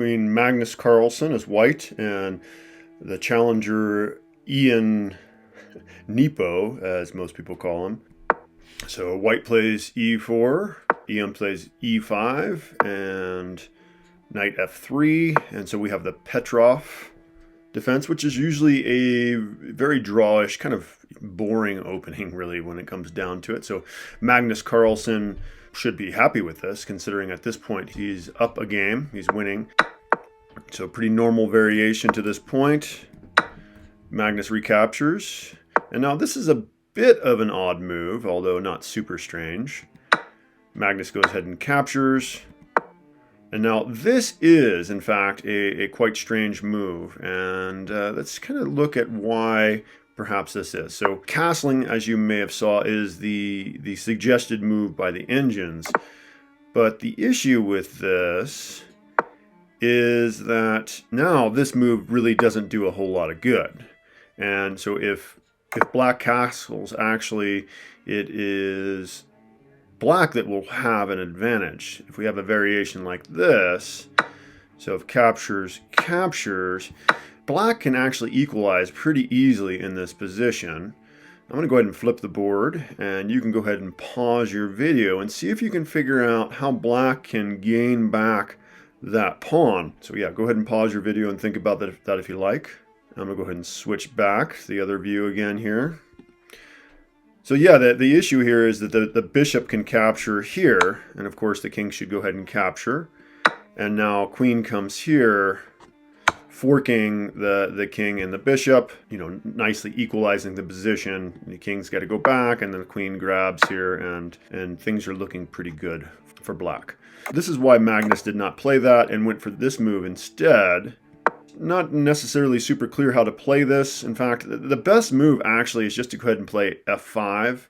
Between Magnus Carlsen as white and the challenger Ian Nepo, as most people call him. So white plays e4, Ian plays e5, and knight f3, and so we have the Petrov defense, which is usually a very drawish, kind of boring opening, really, when it comes down to it. So Magnus Carlsen should be happy with this, considering at this point he's up a game, he's winning. So pretty normal variation to this point. Magnus recaptures. And now this is a bit of an odd move, although not super strange. Magnus goes ahead and captures. And now this is, in fact, a quite strange move. And let's kind of look at why perhaps this is. So castling, as you may have saw, is the suggested move by the engines. But the issue with this is that now this move really doesn't do a whole lot of good. And so if black castles, actually it is black that will have an advantage. If we have a variation like this, so if captures, black can actually equalize pretty easily in this position. I'm going to go ahead and flip the board, and you can go ahead and pause your video and see if you can figure out how black can gain back that pawn. So yeah, go ahead and pause your video and think about that if you like. I'm going to go ahead and switch back to the other view again here. So yeah, the issue here is that the bishop can capture here, and of course the king should go ahead and capture. And now queen comes here, forking the king and the bishop, you know, nicely equalizing the position. The king's got to go back, and then the queen grabs here, and things are looking pretty good for black. This is why Magnus did not play that and went for this move instead. Not necessarily super clear how to play this. In fact, the best move actually is just to go ahead and play f5,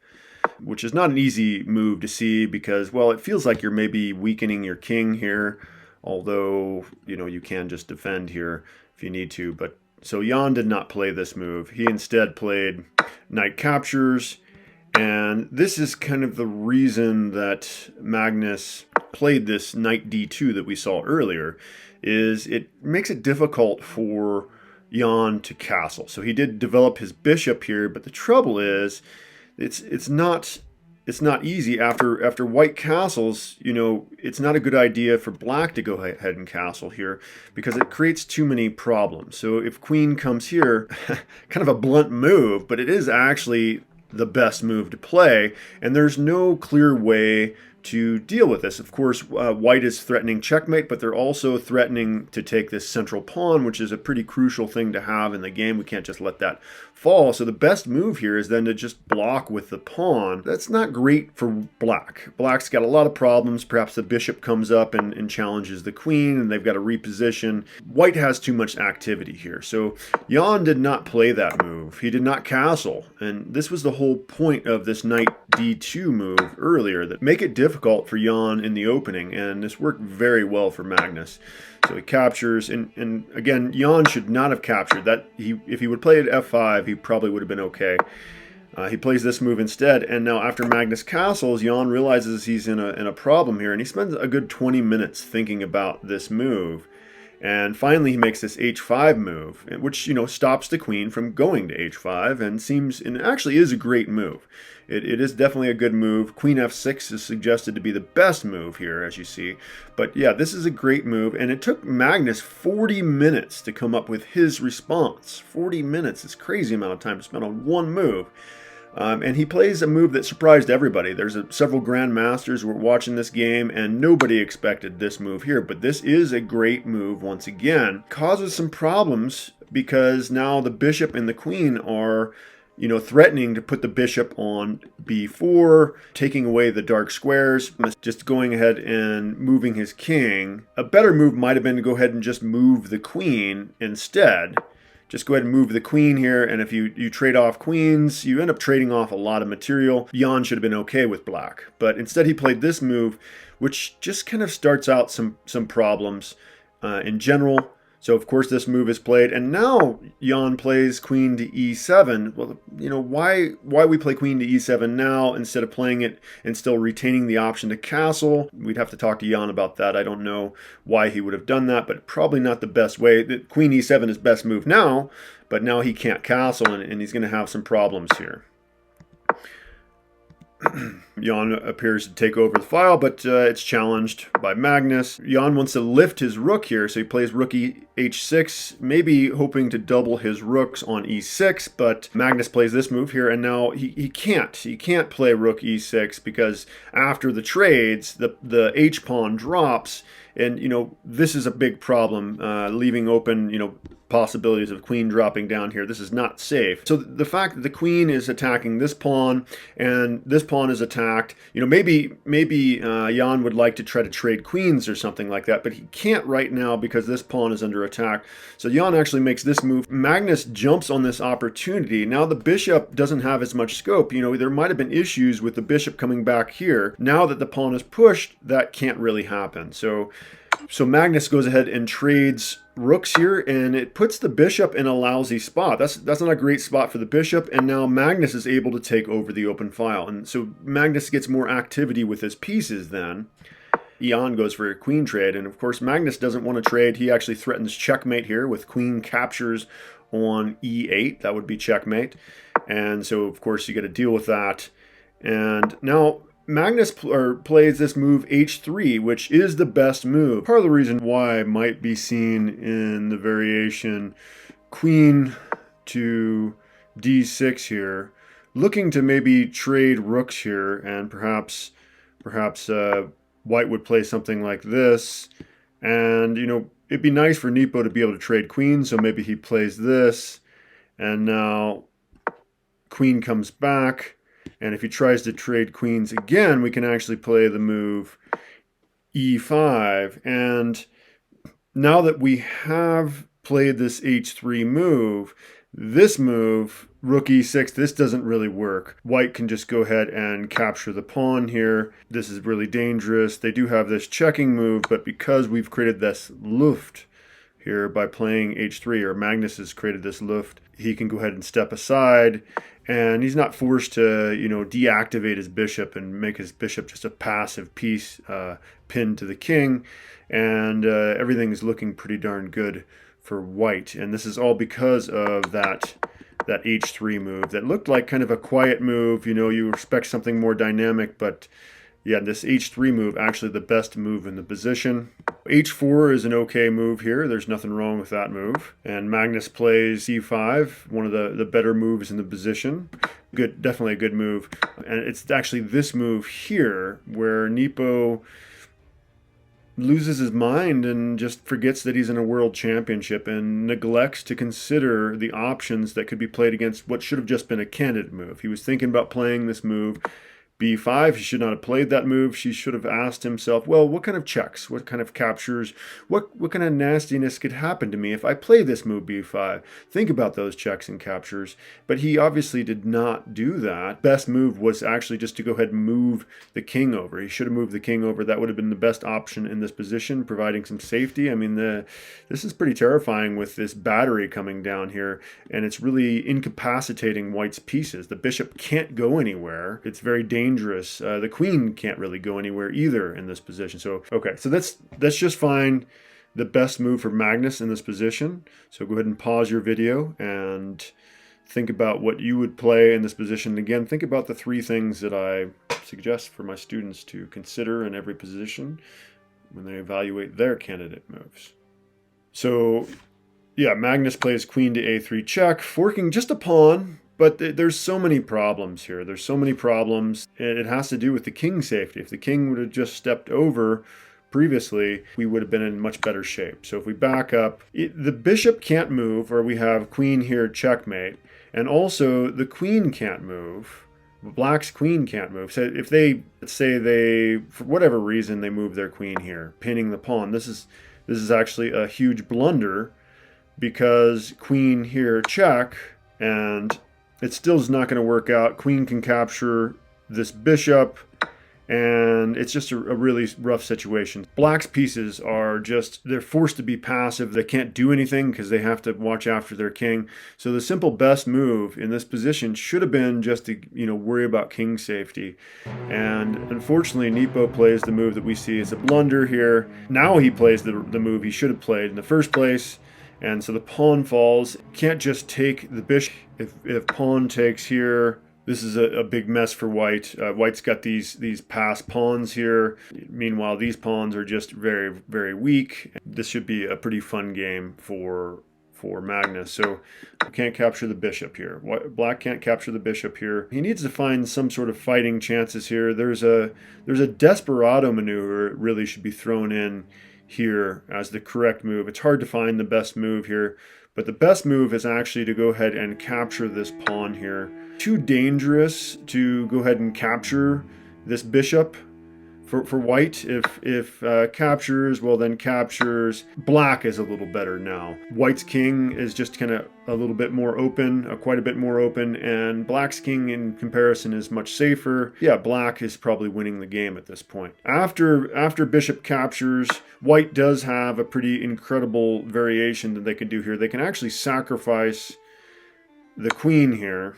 which is not an easy move to see because, well, it feels like you're maybe weakening your king here, although, you know, you can just defend here if you need to. But so Jan did not play this move. He instead played knight captures, and this is kind of the reason that Magnus played this knight d2 that we saw earlier, is it makes it difficult for Jan to castle. So he did develop his bishop here, but the trouble is it's not easy after white castles. You know, it's not a good idea for black to go ahead and castle here because it creates too many problems. So if queen comes here, kind of a blunt move, but it is actually the best move to play, and there's no clear way to deal with this. Of course, white is threatening checkmate, but they're also threatening to take this central pawn, which is a pretty crucial thing to have in the game. We can't just let that fall. So the best move here is then to just block with the pawn. That's not great for black. Black's got a lot of problems. Perhaps the bishop comes up and challenges the queen, and they've got to reposition. White has too much activity here. So Jan did not play that move. He did not castle. And this was the whole point of this knight d2 move earlier, that make it difficult for Jan in the opening, and this worked very well for Magnus. So he captures, and again, Jan should not have captured that. If he would play at f5, he probably would have been okay. He plays this move instead, and now after Magnus castles, Jan realizes he's in a problem here, and he spends a good 20 minutes thinking about this move. And finally, he makes this h5 move, which, you know, stops the queen from going to h5 and actually is a great move. It is definitely a good move. Queen f6 is suggested to be the best move here, as you see. But yeah, this is a great move, and it took Magnus 40 minutes to come up with his response. 40 minutes is a crazy amount of time to spend on one move. And he plays a move that surprised everybody. There's several grandmasters who were watching this game, and nobody expected this move here. But this is a great move once again. Causes some problems because now the bishop and the queen are, you know, threatening to put the bishop on b4, taking away the dark squares, just going ahead and moving his king. A better move might have been to go ahead and just move the queen instead. Just go ahead and move the queen here, and if you trade off queens, you end up trading off a lot of material. Jan should have been okay with black, but instead he played this move, which just kind of starts out some problems in general. So of course this move is played, and now Jan plays queen to e7. Well, why we play queen to e7 now instead of playing it and still retaining the option to castle? We'd have to talk to Jan about that. I don't know why he would have done that, but probably not the best way. Queen e7 is best move now, but now he can't castle, and he's going to have some problems here. Jan appears to take over the file, but it's challenged by Magnus. Jan wants to lift his rook here, so he plays rook h6, maybe hoping to double his rooks on e6, but Magnus plays this move here, and now he can't play rook e6 because after the trades, the h-pawn drops, and this is a big problem, leaving open possibilities of queen dropping down here. This is not safe. So the fact that the queen is attacking this pawn and this pawn is attacked, maybe Jan would like to try to trade queens or something like that, but he can't right now because this pawn is under attack. So Jan actually makes this move. Magnus jumps on this opportunity. Now the bishop doesn't have as much scope. There might have been issues with the bishop coming back here. Now that the pawn is pushed, that can't really happen. So Magnus goes ahead and trades rooks here, and it puts the bishop in a lousy spot. That's not a great spot for the bishop, and now Magnus is able to take over the open file. And so Magnus gets more activity with his pieces then. Jan goes for a queen trade, and of course Magnus doesn't want to trade. He actually threatens checkmate here with queen captures on e8. That would be checkmate. And so of course you got to deal with that. And now Magnus plays this move h3, which is the best move. Part of the reason why might be seen in the variation queen to d6 here, looking to maybe trade rooks here, and perhaps white would play something like this, and it'd be nice for Nepo to be able to trade queens, so maybe he plays this, and now queen comes back. And if he tries to trade queens again, we can actually play the move e5. And now that we have played this h3 move, this move, rook e6, this doesn't really work. White can just go ahead and capture the pawn here. This is really dangerous. They do have this checking move, but because we've created this Luft here by playing h3, or Magnus has created this Luft, he can go ahead and step aside, and he's not forced to, deactivate his bishop and make his bishop just a passive piece pinned to the king, and everything's looking pretty darn good for white. And this is all because of that h3 move that looked like kind of a quiet move. You expect something more dynamic, but yeah, this h3 move, actually the best move in the position. h4 is an okay move here. There's nothing wrong with that move. And Magnus plays c5, one of the better moves in the position. Good, definitely a good move. And it's actually this move here where Nepo loses his mind and just forgets that he's in a world championship and neglects to consider the options that could be played against what should have just been a candidate move. He was thinking about playing this move b5. He should not have played that move. She should have asked himself, well, what kind of checks, what kind of captures, what kind of nastiness could happen to me if I play this move b5? Think about those checks and captures. But he obviously did not do that. Best move was actually just to go ahead and move the king over. He should have moved the king over. That would have been the best option in this position, providing some safety. I mean, this is pretty terrifying with this battery coming down here, and it's really incapacitating white's pieces. The bishop can't go anywhere. It's very dangerous. The queen can't really go anywhere either in this position. So, okay, so let's just find the best move for Magnus in this position. So go ahead and pause your video and think about what you would play in this position. Again, think about the three things that I suggest for my students to consider in every position when they evaluate their candidate moves. So, yeah, Magnus plays queen to a3 check, forking just a pawn. But there's so many problems here. There's so many problems. It has to do with the king safety. If the king would have just stepped over previously, we would have been in much better shape. So if we back up, the bishop can't move, or we have queen here checkmate. And also the queen can't move. Black's queen can't move. So if they, let's say they, for whatever reason, they move their queen here, pinning the pawn, this is actually a huge blunder, because queen here check, and it still is not going to work out. Queen can capture this bishop, and it's just a really rough situation. Black's pieces are just, they're forced to be passive. They can't do anything because they have to watch after their king. So the simple best move in this position should have been just to, worry about king safety. And unfortunately, Nepo plays the move that we see as a blunder here. Now he plays the move he should have played in the first place. And so the pawn falls. Can't just take the bishop. If pawn takes here, this is a big mess for white. White's got these passed pawns here. Meanwhile, these pawns are just very, very weak. This should be a pretty fun game for Magnus. So we can't capture the bishop here. Black can't capture the bishop here. He needs to find some sort of fighting chances here. There's a desperado maneuver it really should be thrown in here as the correct move. It's hard to find the best move here, but the best move is actually to go ahead and capture this pawn here. Too dangerous to go ahead and capture this bishop for white. If captures, well then captures. Black is a little better now. White's king is just kind of a little bit more open, quite a bit more open, and black's king in comparison is much safer. Yeah, black is probably winning the game at this point. After bishop captures, white does have a pretty incredible variation that they can do here. They can actually sacrifice the queen here,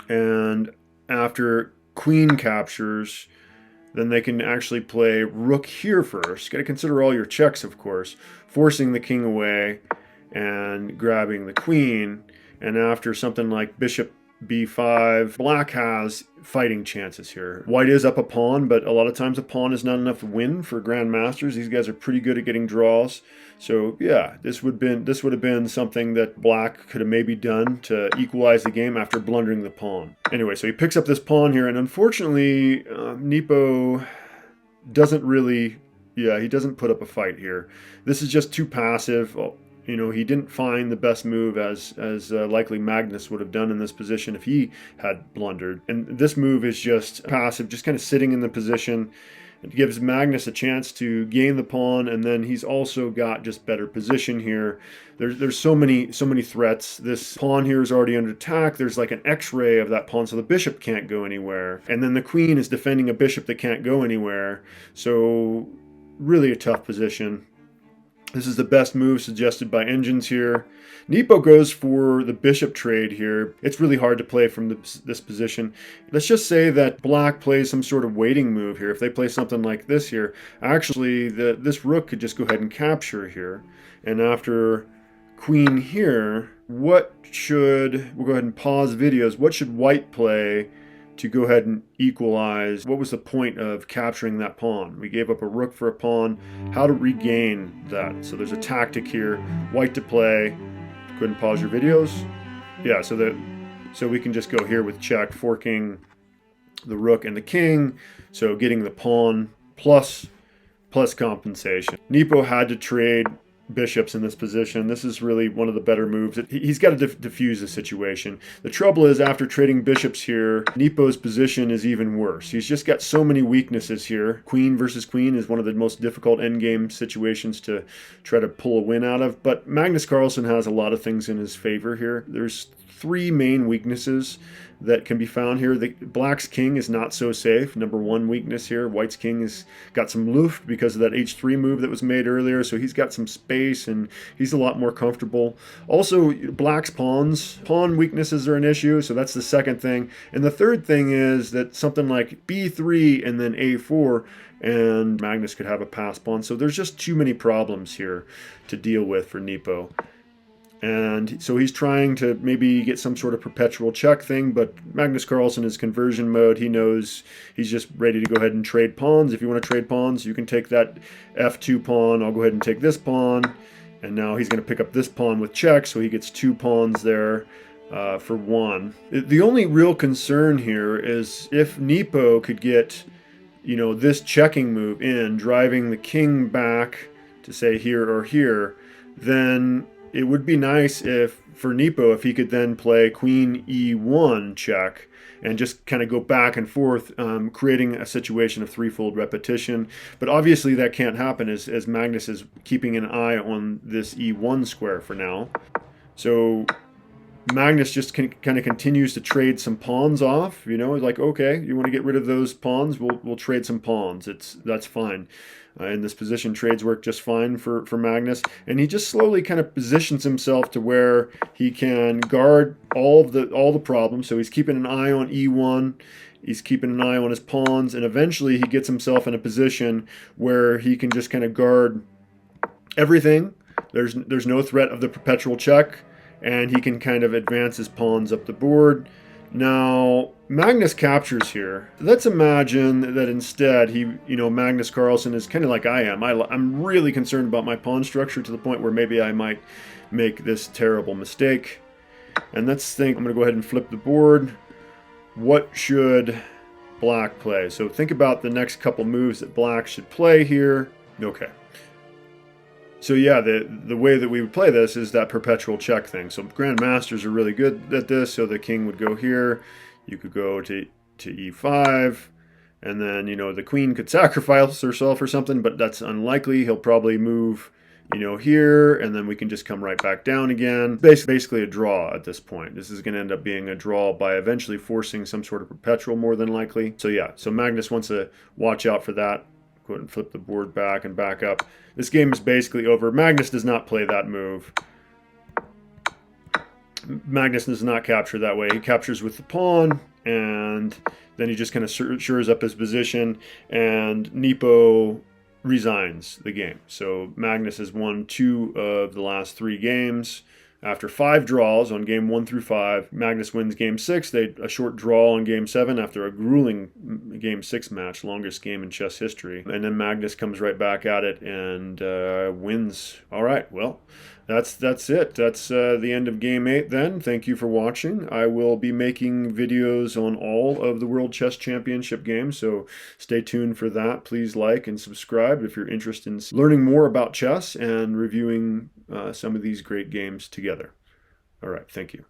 and after queen captures, then they can actually play rook here first. Got to consider all your checks, of course. Forcing the king away and grabbing the queen. And after something like bishop b5, black has fighting chances here. White is up a pawn, but a lot of times a pawn is not enough to win for grandmasters. These guys are pretty good at getting draws. So yeah, this would have been something that black could have maybe done to equalize the game after blundering the pawn. Anyway, so he picks up this pawn here, and unfortunately, Nepo doesn't really, he doesn't put up a fight here. This is just too passive. He didn't find the best move as likely Magnus would have done in this position if he had blundered. And this move is just passive, just kind of sitting in the position. It gives Magnus a chance to gain the pawn, and then he's also got just better position here. There's so many threats. This pawn here is already under attack. There's like an X-ray of that pawn, so the bishop can't go anywhere. And then the queen is defending a bishop that can't go anywhere. So really a tough position. This is the best move suggested by engines here. Nepo goes for the bishop trade here. It's really hard to play from this position. Let's just say that black plays some sort of waiting move here. If they play something like this here, actually this rook could just go ahead and capture here. And after queen here, we'll go ahead and pause videos. What should white play to go ahead and equalize? What was the point of capturing that pawn? We gave up a rook for a pawn. How to regain that? So there's a tactic here. White to play. Go ahead and pause your videos. Yeah, so we can just go here with check, forking the rook and the king. So getting the pawn plus compensation. Nepo had to trade bishops in this position. This is really one of the better moves. He's got to diffuse the situation. The trouble is, after trading bishops here, Nepo's position is even worse. He's just got so many weaknesses here. Queen versus queen is one of the most difficult endgame situations to try to pull a win out of, but Magnus Carlsen has a lot of things in his favor here. There's three main weaknesses that can be found here. The black's king is not so safe. Number one weakness here. White's king has got some luft because of that h3 move that was made earlier, so he's got some space and he's a lot more comfortable. Also, black's pawn weaknesses are an issue, so that's the second thing. And the third thing is that something like b3 and then a4, and Magnus could have a pass pawn. So there's just too many problems here to deal with for Nepo. And so he's trying to maybe get some sort of perpetual check thing, but Magnus Carlsen is conversion mode. He knows he's just ready to go ahead and trade pawns. If you want to trade pawns, you can take that f2 pawn. I'll go ahead and take this pawn. And now he's going to pick up this pawn with check, so he gets two pawns there for one. The only real concern here is if Nepo could get, this checking move in, driving the king back to say here or here, then it would be nice for Nepo if he could then play queen e1 check and just kind of go back and forth, creating a situation of threefold repetition. But obviously that can't happen as Magnus is keeping an eye on this e1 square for now. So Magnus just kind of continues to trade some pawns off. You know, like, okay, you want to get rid of those pawns? We'll trade some pawns. That's fine. In this position, trades work just fine for Magnus, and he just slowly kind of positions himself to where he can guard all the problems. So he's keeping an eye on E1. He's keeping an eye on his pawns, and eventually he gets himself in a position where he can just kind of guard everything. There's no threat of the perpetual check, and he can kind of advance his pawns up the board. Now, Magnus captures here. Let's imagine that instead Magnus Carlsen is kind of like I am. I'm really concerned about my pawn structure to the point where maybe I might make this terrible mistake. And let's think, I'm going to go ahead and flip the board. What should black play? So think about the next couple moves that black should play here. Okay. So yeah, the way that we would play this is that perpetual check thing. So grandmasters are really good at this. So the king would go here. You could go to e5. And then, the queen could sacrifice herself or something, but that's unlikely. He'll probably move, here, and then we can just come right back down again. Basically a draw at this point. This is going to end up being a draw by eventually forcing some sort of perpetual more than likely. So yeah, so Magnus wants to watch out for that. Go ahead and flip the board back and back up. This game is basically over. Magnus does not play that move. Magnus does not capture that way. He captures with the pawn, and then he just kind of shores up his position, and Nepo resigns the game. So Magnus has won 2 of the last 3 games. After 5 draws on game 1 through 5, Magnus wins game 6. They a short draw on game 7 after a grueling game 6 match, longest game in chess history. And then Magnus comes right back at it and wins. All right, well, that's it. That's the end of game 8 then. Thank you for watching. I will be making videos on all of the World Chess Championship games, so stay tuned for that. Please like and subscribe if you're interested in learning more about chess and reviewing some of these great games together. All right, thank you.